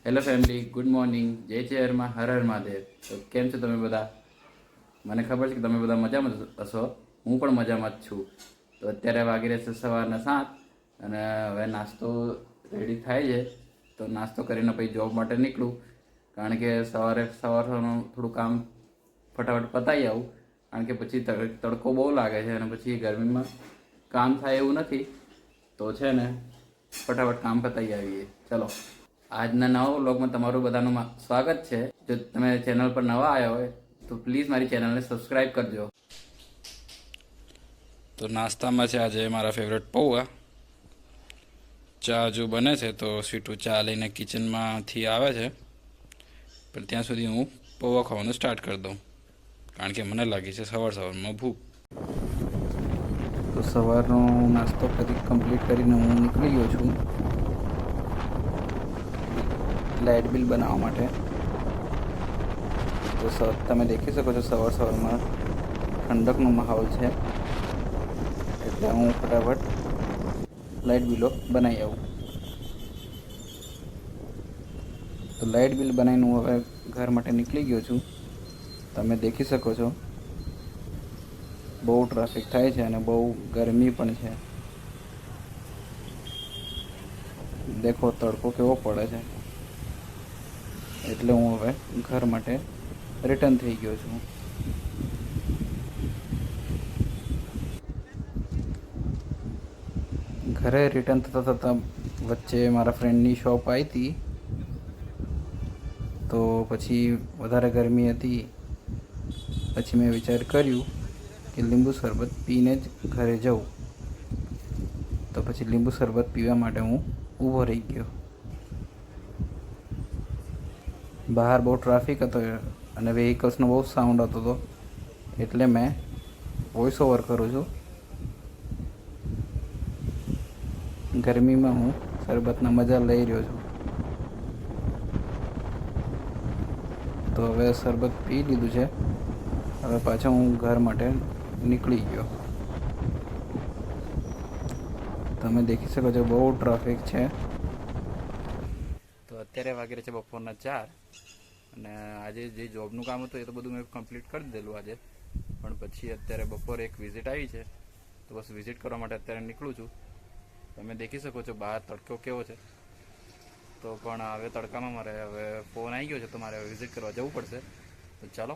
Hello family, good morning, જય ચેરમાં, હર હર મહાદેવ. તો કેમ છો તમે બધા? મને ખબર છે કે તમે બધા મજામાં હશો. હું પણ મજામાં જ છું. તો અત્યારે વાગી રહ્યા છે સવારના 7 અને હવે નાસ્તો રેડી થાય છે. તો નાસ્તો કરીને પછી જોબ માટે નીકળું, કારણ કે સવારનું થોડું કામ ફટાફટ પતાવી આવું, કારણ કે પછી તડકો બહુ લાગે છે અને પછી ગરમીમાં કામ થાય એવું નથી. તો છે ને ફટાફટ કામ પતાવી આવીએ. ચલો, આજના નવા વ્લોગમાં તમારું બધાનું સ્વાગત છે. જો તમે ચેનલ પર નવા આવ્યા હોય તો પ્લીઝ મારી ચેનલને સબસ્ક્રાઈબ કરજો. તો નાસ્તામાં છે આજે મારા ફેવરેટ પૌવા. ચા જો બને છે તો સ્વીટુ ચા લઈને કિચનમાંથી આવે છે, પણ ત્યાં સુધી હું પૌવા ખાવાનું સ્ટાર્ટ કરી દઉં, કારણ કે મને લાગી છે સવારમાં ભૂખ. તો સવારનો નાસ્તો કમ્પ્લીટ કરીને હું નીકળી ગયો છું લાઇટ બિલ બનાવવા માટે. તો તમે દેખી શકો છો સવારમાં ઠંડકનો માહોલ છે, એટલે હું ફટાફટ લાઇટ બિલો બનાવી આવું. તો લાઇટ બિલ બનાવીને હું હવે ઘર માટે નીકળી ગયો છું. તમે દેખી શકો છો બહુ ટ્રાફિક થાય છે અને બહુ ગરમી પણ છે. દેખો તડકો કેવો પડે છે. એટલે હું હવે ઘર માટે રિટર્ન થઈ ગયો છું. ઘરે રિટર્ન થતાં વચ્ચે મારા ફ્રેન્ડની શોપ આવી હતી, તો પછી વધારે ગરમી હતી. પછી મેં વિચાર કર્યું કે લીંબુ શરબત પીને જ ઘરે જાઉં. તો પછી લીંબુ શરબત પીવા માટે હું ઊભો રહી ગયો. બહાર બહુ ટ્રાફિક હતો અને વ્હીકલ્સનો બહુ સાઉન્ડ આવતો હતો, એટલે મેં વોઇસ ઓવર કરું છું. ગરમીમાં હું શરબતના મજા લઈ રહ્યો છું. તો હવે શરબત પી લીધું છે. હવે પાછો હું ઘર માટે નીકળી ગયો. તમે દેખી શકો છો બહુ ટ્રાફિક છે. તો અત્યારે વાગી રહ્યા છે બપોરના 4 અને આજે જે જોબનું કામ હતું એ તો બધું મેં કમ્પ્લીટ કરી દીધેલું આજે. પણ પછી અત્યારે બપોરે એક વિઝિટ આવી છે, તો બસ વિઝિટ કરવા માટે અત્યારે નીકળું છું. તમે દેખી શકો છો બહાર તડકો કેવો છે. તો પણ હવે તડકામાં મારે હવે ફોન આવી ગયો છે, તો મારે વિઝિટ કરવા જવું પડશે. તો ચાલો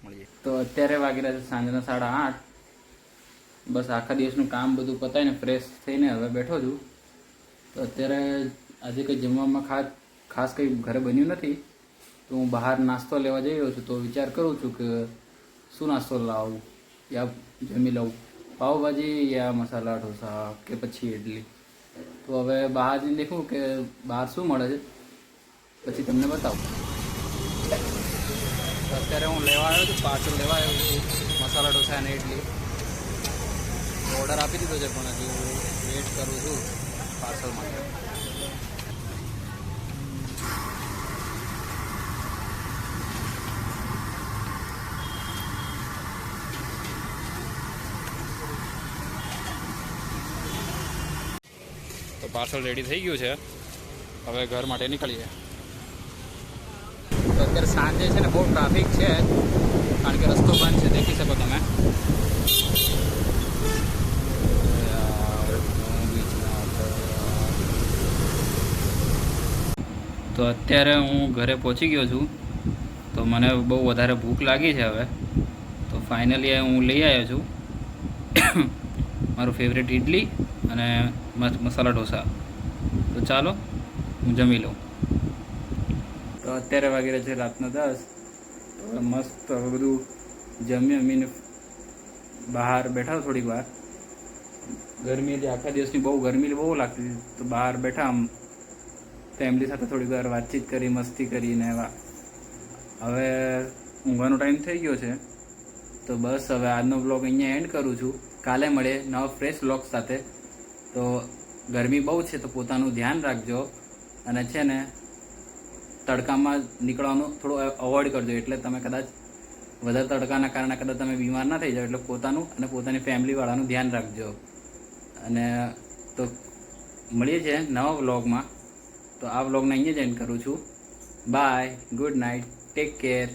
મળીએ. તો અત્યારે વાગી રહ્યા છે સાંજના 8:30. બસ આખા દિવસનું કામ બધું પતાવીને ફ્રેશ થઈને હવે બેઠો છું. તો અત્યારે આજે કંઈ જમવામાં ખાસ કંઈ ઘરે બન્યું નથી, તો હું બહાર નાસ્તો લેવા જઈ રહ્યો છું. તો વિચાર કરું છું કે શું નાસ્તો લાવું યા જમી લઉં, પાવભાજી યા મસાલા ઢોસા કે પછી ઇડલી. તો હવે બહાર જઈને દેખું કે બહાર શું મળે છે, પછી તમને બતાવું. તો અત્યારે હું લેવા આવ્યો છું, પાર્સલ લેવા આવ્યો છું મસાલા ઢોસા અને ઇડલી. ઓર્ડર આપી દીધો છે, પણ હજી હું વેઇટ કરું છું પાર્સલ માટે. તો પાર્સલ રેડી થઈ ગયું છે, હવે ઘર માટે નીકળીએ. તો અત્યારે સાંજે છે ને બહુ ટ્રાફિક છે, કારણ કે રસ્તો બંધ છે, દેખી શકો તમે. તો અત્યારે હું ઘરે પહોંચી ગયો છું. તો મને બહુ વધારે ભૂખ લાગી છે હવે. તો ફાઇનલી હું લઈ આવ્યો છું મારું ફેવરેટ ઇડલી અને મસાલા ઢોસા. તો ચાલો હું જમી લઉં. તો અત્યારે વાગી રહ્યા છે રાતના 10. તો મસ્ત હવે બધું જમીને બહાર બેઠા થોડીક વાર. ગરમી હતી, આખા દિવસની ગરમી બહુ લાગતી હતી. તો બહાર બેઠા આમ ફેમિલી સાથે થોડીક વાર વાતચીત કરી, મસ્તી કરીને હવે ઊંઘવાનો ટાઈમ થઈ ગયો છે. તો બસ હવે આજનો બ્લોગ અહીંયા એન્ડ કરું છું. કાલે મળે નવા ફ્રેશ બ્લોગ સાથે. તો ગરમી બહુ છે, તો પોતાનું ધ્યાન રાખજો અને છે ને તડકામાં નીકળવાનું થોડું અવોઇડ કરજો. એટલે તમે કદાચ વધારે તડકાના કારણે કદાચ તમે બીમાર ના થઈ જાઓ. એટલે પોતાનું અને પોતાની ફેમિલીવાળાનું ધ્યાન રાખજો. અને તો મળીએ છીએ નવા વ્લોગમાં. તો આ વ્લોગને અહીંયા જ એન્ડ કરું છું. Bye, good night, take care.